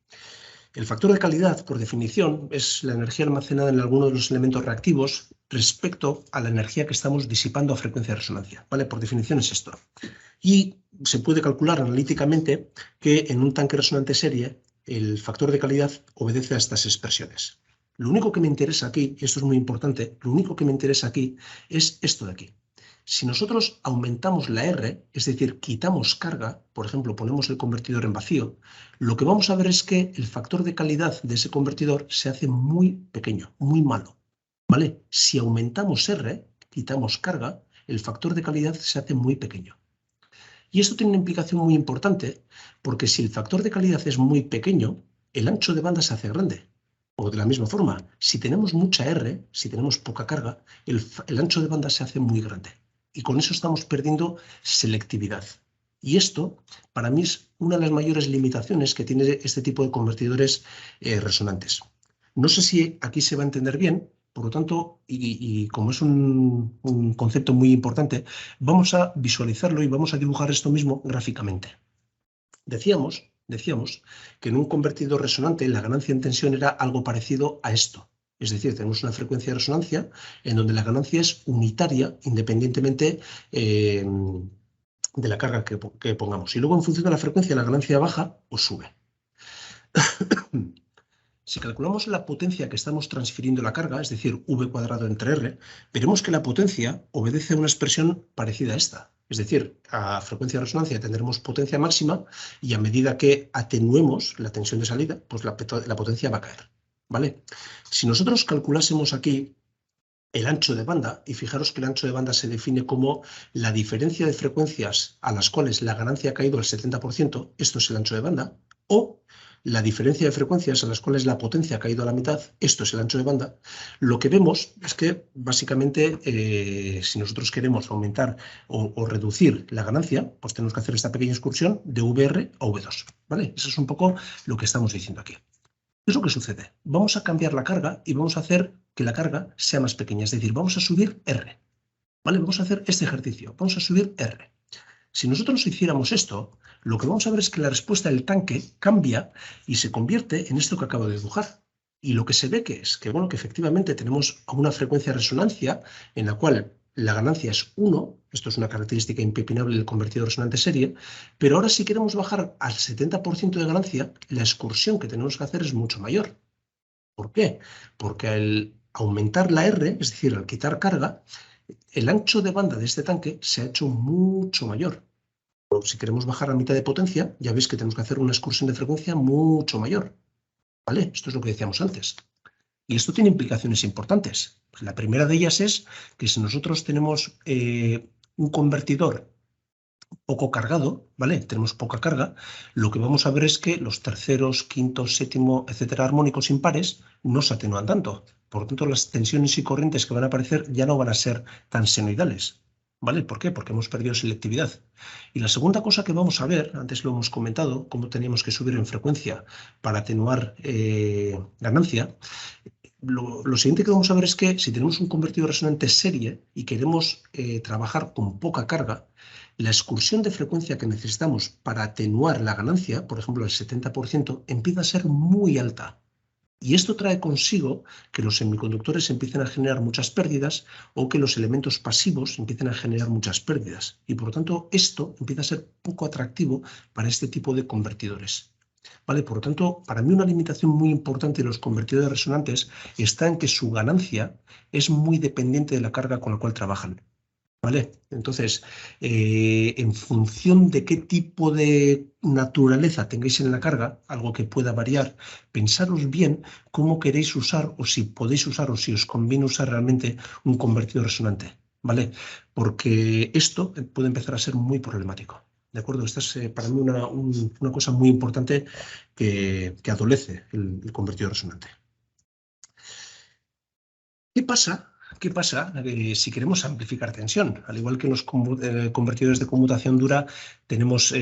El factor de calidad, por definición, es la energía almacenada en alguno de los elementos reactivos respecto a la energía que estamos disipando a frecuencia de resonancia. ¿Vale? Por definición es esto. Y se puede calcular analíticamente que en un tanque resonante serie el factor de calidad obedece a estas expresiones. Lo único que me interesa aquí, y esto es muy importante, lo único que me interesa aquí es esto de aquí. Si nosotros aumentamos la R, es decir, quitamos carga, por ejemplo, ponemos el convertidor en vacío, lo que vamos a ver es que el factor de calidad de ese convertidor se hace muy pequeño, muy malo. ¿Vale? Si aumentamos R, quitamos carga, el factor de calidad se hace muy pequeño. Y esto tiene una implicación muy importante, porque si el factor de calidad es muy pequeño, el ancho de banda se hace grande. O de la misma forma, si tenemos mucha R, si tenemos poca carga, el ancho de banda se hace muy grande. Y con eso estamos perdiendo selectividad. Y esto, para mí, es una de las mayores limitaciones que tiene este tipo de convertidores resonantes. No sé si aquí se va a entender bien, por lo tanto, y como es un concepto muy importante, vamos a visualizarlo y vamos a dibujar esto mismo gráficamente. Decíamos que en un convertidor resonante la ganancia en tensión era algo parecido a esto. Es decir, tenemos una frecuencia de resonancia en donde la ganancia es unitaria independientemente de la carga que pongamos. Y luego en función de la frecuencia la ganancia baja o sube. Si calculamos la potencia que estamos transfiriendo la carga, es decir, V cuadrado entre R, veremos que la potencia obedece a una expresión parecida a esta. Es decir, a frecuencia de resonancia tendremos potencia máxima y a medida que atenuemos la tensión de salida, pues la potencia va a caer. ¿Vale? Si nosotros calculásemos aquí el ancho de banda, y fijaros que el ancho de banda se define como la diferencia de frecuencias a las cuales la ganancia ha caído al 70%, esto es el ancho de banda, o la diferencia de frecuencias a las cuales la potencia ha caído a la mitad, esto es el ancho de banda, lo que vemos es que básicamente si nosotros queremos aumentar o reducir la ganancia, pues tenemos que hacer esta pequeña excursión de VR a V2. ¿Vale? Eso es un poco lo que estamos diciendo aquí. ¿Qué es lo que sucede? Vamos a cambiar la carga y vamos a hacer que la carga sea más pequeña, es decir, vamos a subir R. ¿Vale? Vamos a hacer este ejercicio, vamos a subir R. Si nosotros hiciéramos esto, lo que vamos a ver es que la respuesta del tanque cambia y se convierte en esto que acabo de dibujar. Y lo que se ve que es que, bueno, que efectivamente tenemos una frecuencia de resonancia en la cual la ganancia es 1, esto es una característica impepinable del convertidor resonante serie, pero ahora si queremos bajar al 70% de ganancia, la excursión que tenemos que hacer es mucho mayor. ¿Por qué? Porque al aumentar la R, es decir, al quitar carga, el ancho de banda de este tanque se ha hecho mucho mayor. Si queremos bajar a mitad de potencia, ya veis que tenemos que hacer una excursión de frecuencia mucho mayor. ¿Vale? Esto es lo que decíamos antes. Y esto tiene implicaciones importantes. La primera de ellas es que si nosotros tenemos un convertidor poco cargado, ¿vale? Tenemos poca carga, lo que vamos a ver es que los terceros, quintos, séptimo, etcétera, armónicos impares no se atenúan tanto. Por lo tanto, las tensiones y corrientes que van a aparecer ya no van a ser tan senoidales. ¿Vale? ¿Por qué? Porque hemos perdido selectividad. Y la segunda cosa que vamos a ver, antes lo hemos comentado, cómo teníamos que subir en frecuencia para atenuar ganancia. Lo siguiente que vamos a ver es que si tenemos un convertidor resonante serie y queremos trabajar con poca carga, la excursión de frecuencia que necesitamos para atenuar la ganancia, por ejemplo el 70%, empieza a ser muy alta. Y esto trae consigo que los semiconductores empiecen a generar muchas pérdidas o que los elementos pasivos empiecen a generar muchas pérdidas. Y por lo tanto, esto empieza a ser poco atractivo para este tipo de convertidores. ¿Vale? Por lo tanto, para mí una limitación muy importante de los convertidores resonantes está en que su ganancia es muy dependiente de la carga con la cual trabajan. ¿Vale? Entonces, en función de qué tipo de naturaleza tengáis en la carga, algo que pueda variar, pensaros bien cómo queréis usar o si podéis usar o si os conviene usar realmente un convertidor resonante, ¿vale? Porque esto puede empezar a ser muy problemático, ¿de acuerdo? Esta es para mí una cosa muy importante que adolece el convertidor resonante. ¿Qué pasa? ¿Qué pasa si queremos amplificar tensión? Al igual que en los convertidores de conmutación dura, tenemos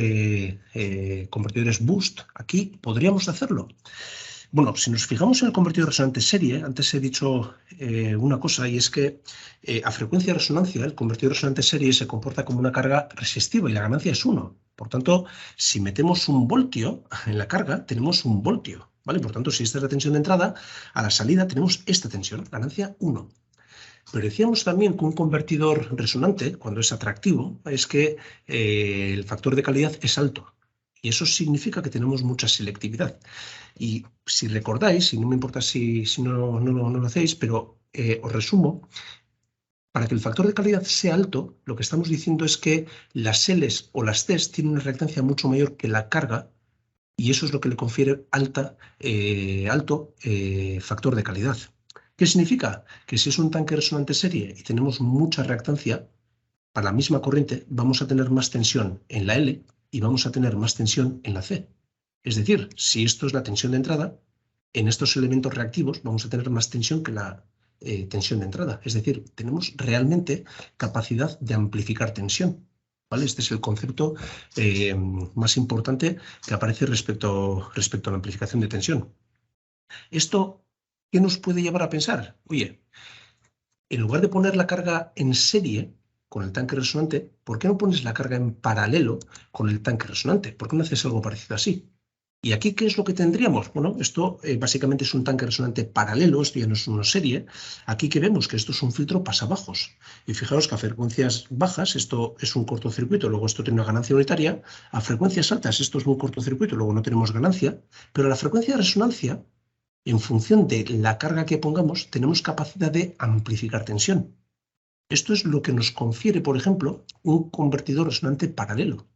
convertidores boost. Aquí podríamos hacerlo. Bueno, si nos fijamos en el convertidor resonante serie, antes he dicho una cosa y es que a frecuencia de resonancia el convertidor resonante serie se comporta como una carga resistiva y la ganancia es 1. Por tanto, si metemos un voltio en la carga, tenemos un voltio. ¿Vale? Por tanto, si esta es la tensión de entrada, a la salida tenemos esta tensión, ganancia 1. Pero decíamos también que un convertidor resonante, cuando es atractivo, es que el factor de calidad es alto. Y eso significa que tenemos mucha selectividad. Y si recordáis, y no me importa si no lo hacéis, pero os resumo, para que el factor de calidad sea alto, lo que estamos diciendo es que las Ls o las Cs tienen una reactancia mucho mayor que la carga, y eso es lo que le confiere alto factor de calidad. ¿Qué significa? Que si es un tanque resonante serie y tenemos mucha reactancia, para la misma corriente vamos a tener más tensión en la L y vamos a tener más tensión en la C. Es decir, si esto es la tensión de entrada, en estos elementos reactivos vamos a tener más tensión que la tensión de entrada. Es decir, tenemos realmente capacidad de amplificar tensión. ¿Vale? Este es el concepto más importante que aparece respecto a la amplificación de tensión. ¿Esto qué nos puede llevar a pensar? Oye, en lugar de poner la carga en serie con el tanque resonante, ¿por qué no pones la carga en paralelo con el tanque resonante? ¿Por qué no haces algo parecido así? ¿Y aquí qué es lo que tendríamos? Bueno, esto básicamente es un tanque resonante paralelo, esto ya no es una serie. Aquí que vemos que esto es un filtro pasabajos. Y fijaros que a frecuencias bajas esto es un cortocircuito, luego esto tiene una ganancia unitaria. A frecuencias altas esto es un cortocircuito, luego no tenemos ganancia. Pero a la frecuencia de resonancia, en función de la carga que pongamos, tenemos capacidad de amplificar tensión. Esto es lo que nos confiere, por ejemplo, un convertidor resonante paralelo.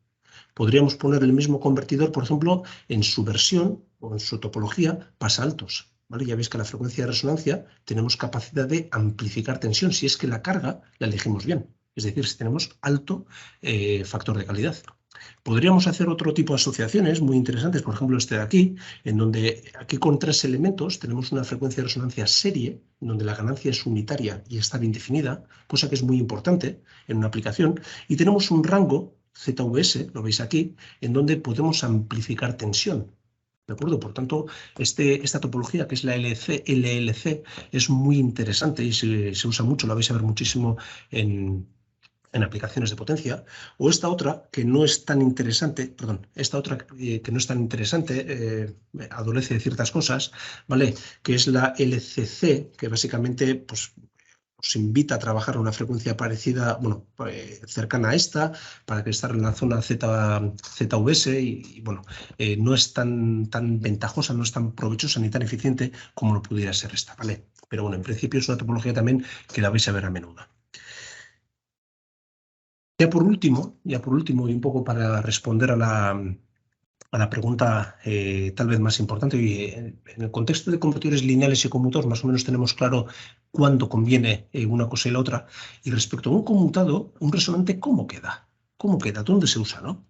Podríamos poner el mismo convertidor, por ejemplo, en su versión o en su topología pasaltos. ¿Vale? Ya veis que a la frecuencia de resonancia tenemos capacidad de amplificar tensión si es que la carga la elegimos bien. Es decir, si tenemos alto factor de calidad. Podríamos hacer otro tipo de asociaciones muy interesantes, por ejemplo este de aquí, en donde aquí con 3 elementos tenemos una frecuencia de resonancia serie, en donde la ganancia es unitaria y está bien definida, cosa que es muy importante en una aplicación, y tenemos un rango ZVS, lo veis aquí, en donde podemos amplificar tensión. ¿De acuerdo? Por tanto, esta topología, que es la LLC, es muy interesante y se usa mucho, la vais a ver muchísimo en aplicaciones de potencia, o esta otra que no es tan interesante, perdón, esta otra que no es tan interesante, adolece de ciertas cosas, ¿vale? Que es la LCC, que básicamente pues, os invita a trabajar a una frecuencia parecida, bueno, cercana a esta, para que estar en la zona ZVS y bueno, no es tan ventajosa, no es tan provechosa ni tan eficiente como lo pudiera ser esta, ¿vale? Pero bueno, en principio es una topología también que la vais a ver a menudo. Ya por último, y un poco para responder a la pregunta tal vez más importante, en el contexto de convertidores lineales y conmutados más o menos tenemos claro cuándo conviene una cosa y la otra. Y respecto a un conmutado, un resonante, ¿cómo queda? ¿Cómo queda? ¿Dónde se usa? ¿No?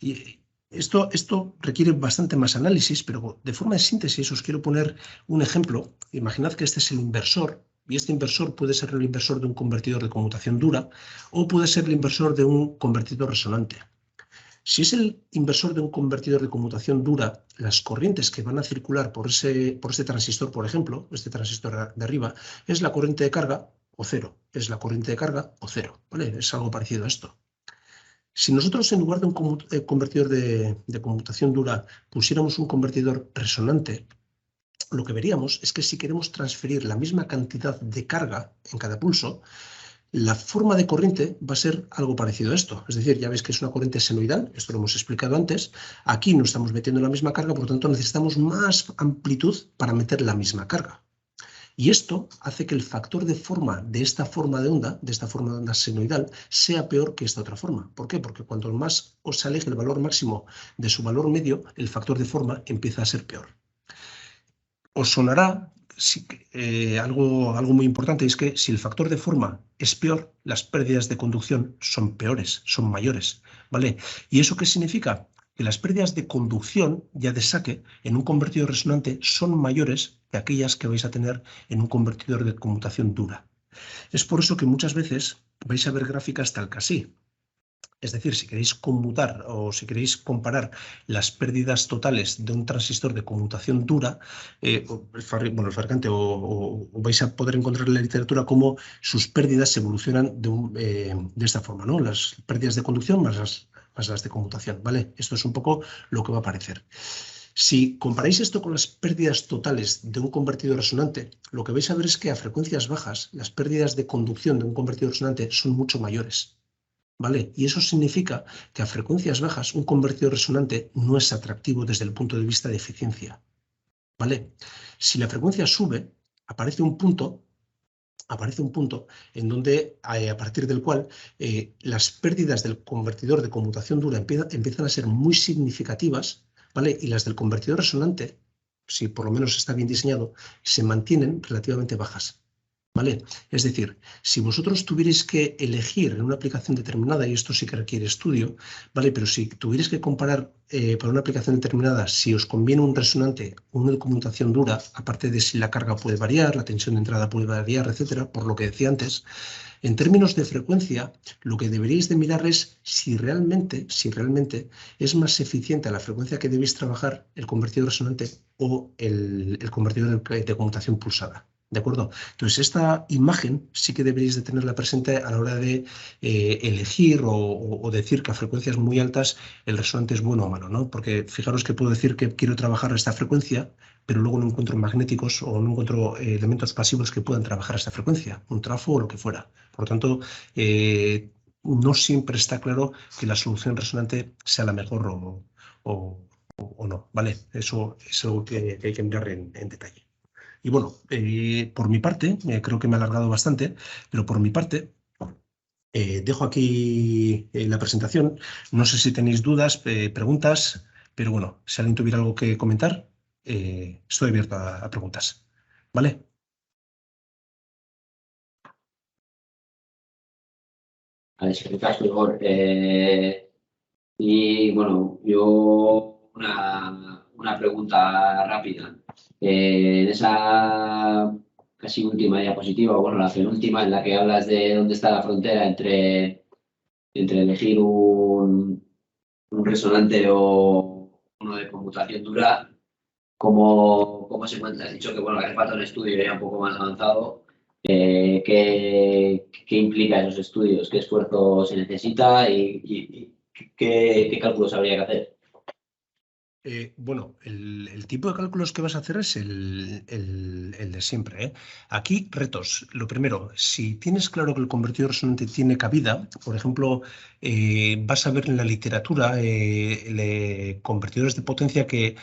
Y esto requiere bastante más análisis, pero de forma de síntesis os quiero poner un ejemplo. Imaginad que este es el inversor. Y este inversor puede ser el inversor de un convertidor de conmutación dura o puede ser el inversor de un convertidor resonante. Si es el inversor de un convertidor de conmutación dura, las corrientes que van a circular por este transistor, por ejemplo, este transistor de arriba, es la corriente de carga o cero. Es la corriente de carga o cero. ¿Vale? Es algo parecido a esto. Si nosotros en lugar de un convertidor de conmutación dura pusiéramos un convertidor resonante, lo que veríamos es que si queremos transferir la misma cantidad de carga en cada pulso, la forma de corriente va a ser algo parecido a esto. Es decir, ya veis que es una corriente senoidal, esto lo hemos explicado antes. Aquí no estamos metiendo la misma carga, por lo tanto necesitamos más amplitud para meter la misma carga. Y esto hace que el factor de forma de esta forma de onda senoidal, sea peor que esta otra forma. ¿Por qué? Porque cuanto más os aleje el valor máximo de su valor medio, el factor de forma empieza a ser peor. Os sonará algo muy importante, es que si el factor de forma es peor, las pérdidas de conducción son peores, son mayores, ¿vale? ¿Y eso qué significa? Que las pérdidas de conducción, ya de saque, en un convertidor resonante son mayores que aquellas que vais a tener en un convertidor de conmutación dura. Es por eso que muchas veces vais a ver gráficas tal que así. Es decir, si queréis conmutar o si queréis comparar las pérdidas totales de un transistor de conmutación dura, el fabricante o vais a poder encontrar en la literatura cómo sus pérdidas se evolucionan de esta forma, ¿no? Las pérdidas de conducción más las de conmutación, ¿vale? Esto es un poco lo que va a aparecer. Si comparáis esto con las pérdidas totales de un convertidor resonante, lo que vais a ver es que a frecuencias bajas las pérdidas de conducción de un convertidor resonante son mucho mayores. ¿Vale? Y eso significa que a frecuencias bajas un convertidor resonante no es atractivo desde el punto de vista de eficiencia. ¿Vale? Si la frecuencia sube, aparece un punto en donde, a partir del cual las pérdidas del convertidor de conmutación dura empiezan a ser muy significativas, ¿vale? Y las del convertidor resonante, si por lo menos está bien diseñado, se mantienen relativamente bajas. ¿Vale? Es decir, si vosotros tuvierais que elegir en una aplicación determinada, y esto sí que requiere estudio, ¿vale? Pero si tuvierais que comparar para una aplicación determinada si os conviene un resonante o uno de conmutación dura, aparte de si la carga puede variar, la tensión de entrada puede variar, etcétera, por lo que decía antes, en términos de frecuencia, lo que deberíais de mirar es si realmente es más eficiente a la frecuencia que debéis trabajar el convertidor resonante o el convertidor de conmutación pulsada. ¿De acuerdo? Entonces, esta imagen sí que deberéis de tenerla presente a la hora de elegir o decir que a frecuencias muy altas el resonante es bueno o malo, ¿no? Porque fijaros que puedo decir que quiero trabajar a esta frecuencia, pero luego no encuentro magnéticos o no encuentro elementos pasivos que puedan trabajar a esta frecuencia, un trafo o lo que fuera. Por lo tanto, no siempre está claro que la solución resonante sea la mejor o no, ¿vale? Eso es algo que hay que mirar en detalle. Y bueno, por mi parte, creo que me he alargado bastante, pero por mi parte, dejo aquí la presentación. No sé si tenéis dudas, preguntas, pero bueno, si alguien tuviera algo que comentar, estoy abierto a preguntas. ¿Vale? A explicar mejor. Y bueno, yo una pregunta rápida. En esa casi última diapositiva, bueno, la penúltima, en la que hablas de dónde está la frontera entre elegir un resonante o uno de conmutación dura, ¿cómo se encuentra? Has dicho que bueno, hace falta un estudio ya un poco más avanzado. ¿Qué implica esos estudios? ¿Qué esfuerzo se necesita y qué cálculos habría que hacer? Bueno, el tipo de cálculos que vas a hacer es el de siempre, ¿eh? Aquí, retos. Lo primero, si tienes claro que el convertidor resonante tiene cabida, por ejemplo, vas a ver en la literatura convertidores de potencia que,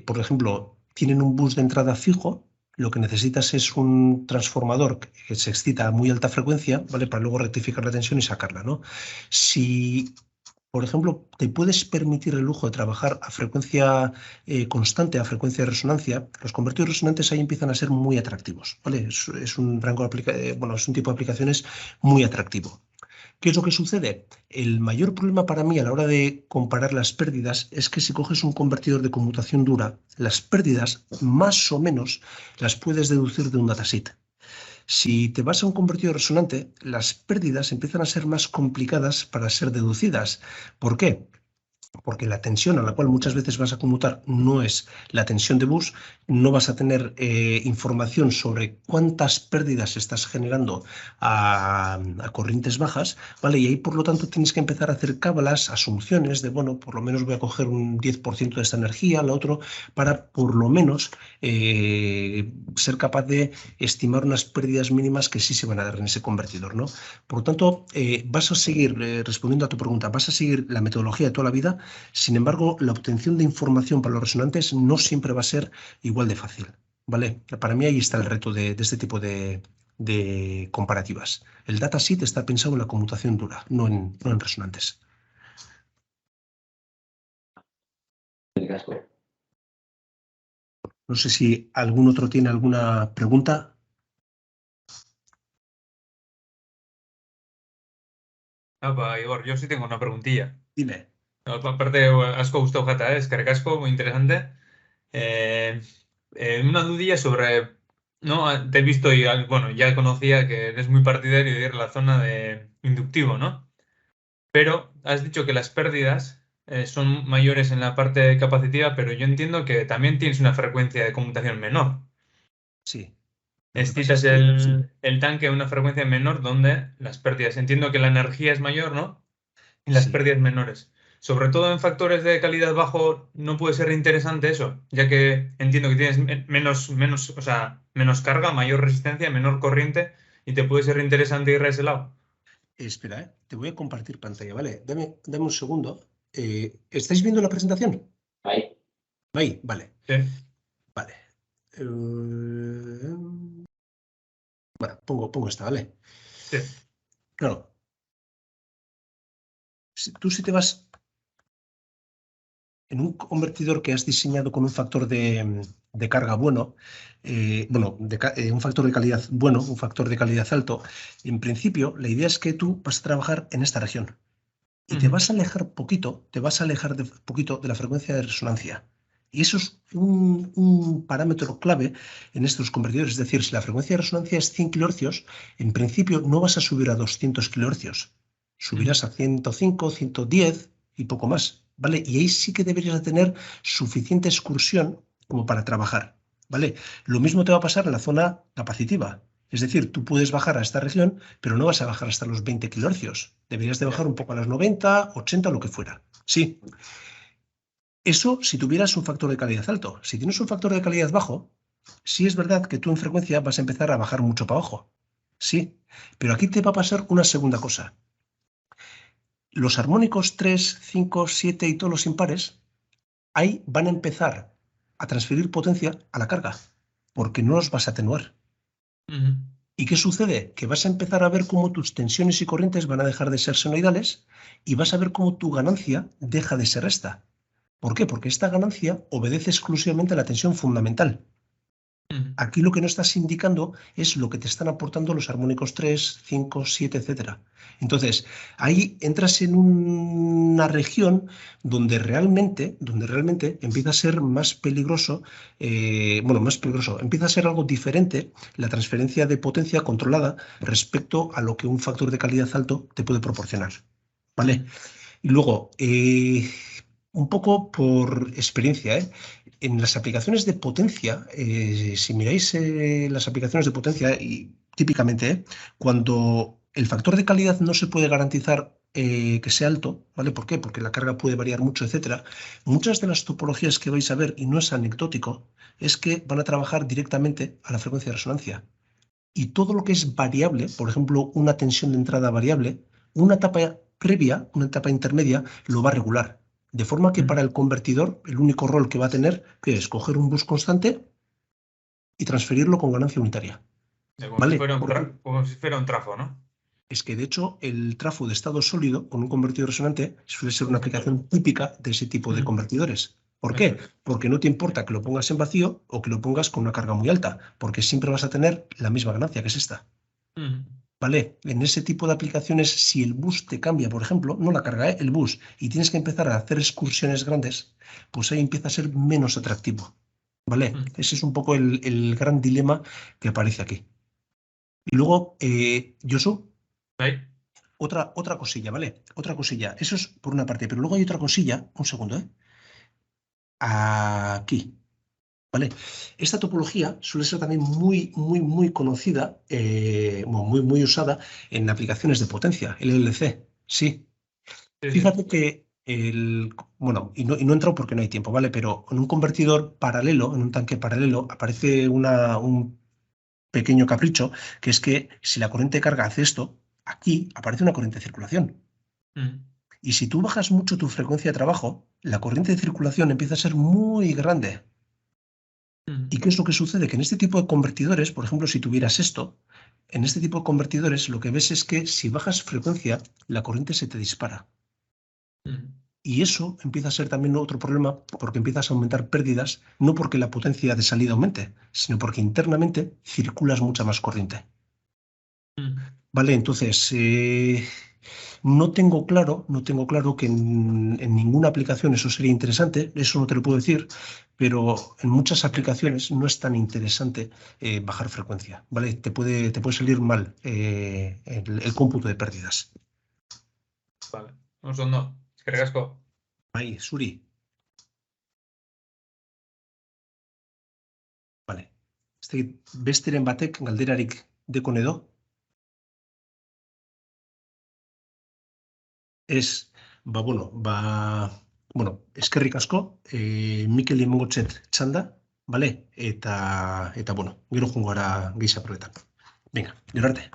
por ejemplo, tienen un bus de entrada fijo. Lo que necesitas es un transformador que se excita a muy alta frecuencia, ¿vale? Para luego rectificar la tensión y sacarla, ¿no? Si por ejemplo, te puedes permitir el lujo de trabajar a frecuencia constante, a frecuencia de resonancia, los convertidores resonantes ahí empiezan a ser muy atractivos, ¿vale? Es un rango bueno, es un tipo de aplicaciones muy atractivo. ¿Qué es lo que sucede? El mayor problema para mí a la hora de comparar las pérdidas es que si coges un convertidor de conmutación dura, las pérdidas más o menos las puedes deducir de un datasheet. Si te vas a un convertidor resonante, las pérdidas empiezan a ser más complicadas para ser deducidas. ¿Por qué? porque la tensión a la cual muchas veces vas a conmutar no es la tensión de bus, no vas a tener información sobre cuántas pérdidas estás generando a corrientes bajas, ¿vale? Y ahí, por lo tanto, tienes que empezar a hacer cábalas, asunciones de, bueno, por lo menos voy a coger un 10% de esta energía, la otro, para por lo menos ser capaz de estimar unas pérdidas mínimas que sí se van a dar en ese convertidor, ¿no? Por lo tanto, vas a seguir, respondiendo a tu pregunta, vas a seguir la metodología de toda la vida. Sin embargo, la obtención de información para los resonantes no siempre va a ser igual de fácil, ¿vale? Para mí ahí está el reto de este tipo de comparativas. El datasheet está pensado en la conmutación dura, no en resonantes. No sé si algún otro tiene alguna pregunta. Igor, yo sí tengo una preguntilla. Dime. Aparte, asko gustado jata, eskerrik asko, muy interesante. Una dudilla sobre, ¿no? Te he visto y, bueno, ya conocía que eres muy partidario de ir a la zona de inductivo, ¿no? Pero has dicho que las pérdidas son mayores en la parte capacitiva, pero yo entiendo que también tienes una frecuencia de conmutación menor. Sí. Excitas el tanque a una frecuencia menor donde las pérdidas, entiendo que la energía es mayor, ¿no? Y las Sí. pérdidas menores. Sobre todo en factores de calidad bajo no puede ser interesante eso, ya que entiendo que tienes o sea, menos carga, mayor resistencia, menor corriente y te puede ser interesante ir a ese lado. Espera, te voy a compartir pantalla, ¿vale? Dame un segundo. ¿Estáis viendo la presentación? Ahí. Ahí, vale. Sí. Vale. Bueno, pongo esta, ¿vale? Sí. Claro. Tú si te vas en un convertidor que has diseñado con un factor de carga bueno, un factor de calidad bueno, un factor de calidad alto, en principio la idea es que tú vas a trabajar en esta región y te vas a alejar poquito, poquito de la frecuencia de resonancia. Y eso es un parámetro clave en estos convertidores. Es decir, si la frecuencia de resonancia es 100 kHz, en principio no vas a subir a 200 kHz. Subirás a 105, 110 y poco más, ¿vale? Y ahí sí que deberías de tener suficiente excursión como para trabajar, ¿vale? Lo mismo te va a pasar en la zona capacitiva. Es decir, tú puedes bajar a esta región, pero no vas a bajar hasta los 20 kHz. Deberías de bajar un poco a las 90, 80, lo que fuera. Sí. Eso si tuvieras un factor de calidad alto. Si tienes un factor de calidad bajo, sí es verdad que tú en frecuencia vas a empezar a bajar mucho para abajo. Sí. Pero aquí te va a pasar una segunda cosa. Los armónicos 3, 5, 7 y todos los impares, ahí van a empezar a transferir potencia a la carga, porque no los vas a atenuar. ¿Y qué sucede? Que vas a empezar a ver cómo tus tensiones y corrientes van a dejar de ser senoidales y vas a ver cómo tu ganancia deja de ser esta. ¿Por qué? Porque esta ganancia obedece exclusivamente a la tensión fundamental. Aquí lo que no estás indicando es lo que te están aportando los armónicos 3, 5, 7, etc. Entonces, ahí entras en una región donde realmente empieza a ser más peligroso, empieza a ser algo diferente la transferencia de potencia controlada respecto a lo que un factor de calidad alto te puede proporcionar. ¿Vale? Y luego, un poco por experiencia, en las aplicaciones de potencia, si miráis las aplicaciones de potencia, y típicamente, cuando el factor de calidad no se puede garantizar que sea alto, ¿vale? ¿Por qué? Porque la carga puede variar mucho, etcétera. Muchas de las topologías que vais a ver, y no es anecdótico, es que van a trabajar directamente a la frecuencia de resonancia. Y todo lo que es variable, por ejemplo, una tensión de entrada variable, una etapa previa, una etapa intermedia, lo va a regular. De forma que para el convertidor, el único rol que va a tener que es coger un bus constante y transferirlo con ganancia unitaria. Como ¿Vale? como si fuera un trafo, ¿no? Es que, de hecho, el trafo de estado sólido con un convertidor resonante suele ser una aplicación típica de ese tipo de convertidores. ¿Por qué? Porque no te importa que lo pongas en vacío o que lo pongas con una carga muy alta, porque siempre vas a tener la misma ganancia, que es esta. ¿Vale? En ese tipo de aplicaciones, si el bus te cambia, por ejemplo, no la carga, el bus, y tienes que empezar a hacer excursiones grandes, pues ahí empieza a ser menos atractivo. ¿Vale? Ese es un poco el gran dilema que aparece aquí. Y luego, Josu, ¿Ahí? Otra cosilla, ¿vale? Otra cosilla. Eso es por una parte, pero luego hay otra cosilla, un segundo, ¿eh? Aquí, ¿vale? Esta topología suele ser también muy conocida, muy usada en aplicaciones de potencia, LLC, sí. Sí, sí. Fíjate que bueno, y no he entrado porque no hay tiempo, ¿vale? Pero en un convertidor paralelo, en un tanque paralelo, aparece un pequeño capricho, que es que si la corriente de carga hace esto, aquí aparece una corriente de circulación. Mm, Y si tú bajas mucho tu frecuencia de trabajo, la corriente de circulación empieza a ser muy grande. ¿Y qué es lo que sucede? Que en este tipo de convertidores, por ejemplo, si tuvieras esto, en este tipo de convertidores lo que ves es que si bajas frecuencia, la corriente se te dispara. mm, Y eso empieza a ser también otro problema porque empiezas a aumentar pérdidas, no porque la potencia de salida aumente, sino porque internamente circulas mucha más corriente. mm. Vale, entonces no tengo claro que en ninguna aplicación eso sería interesante, eso no te lo puedo decir, pero en muchas aplicaciones no es tan interesante bajar frecuencia, ¿vale? Te puede salir mal el cómputo de pérdidas. Vale. Oso ondo. Eskerrik asko. Ahí, Suri, vale. Besteren batek galderarik dekon edo? Ez, eskerrik asko, Mikel Imongotxet txanda, bale? Eta bueno, gero joango gara gehiago probetan. Venga, gero arte.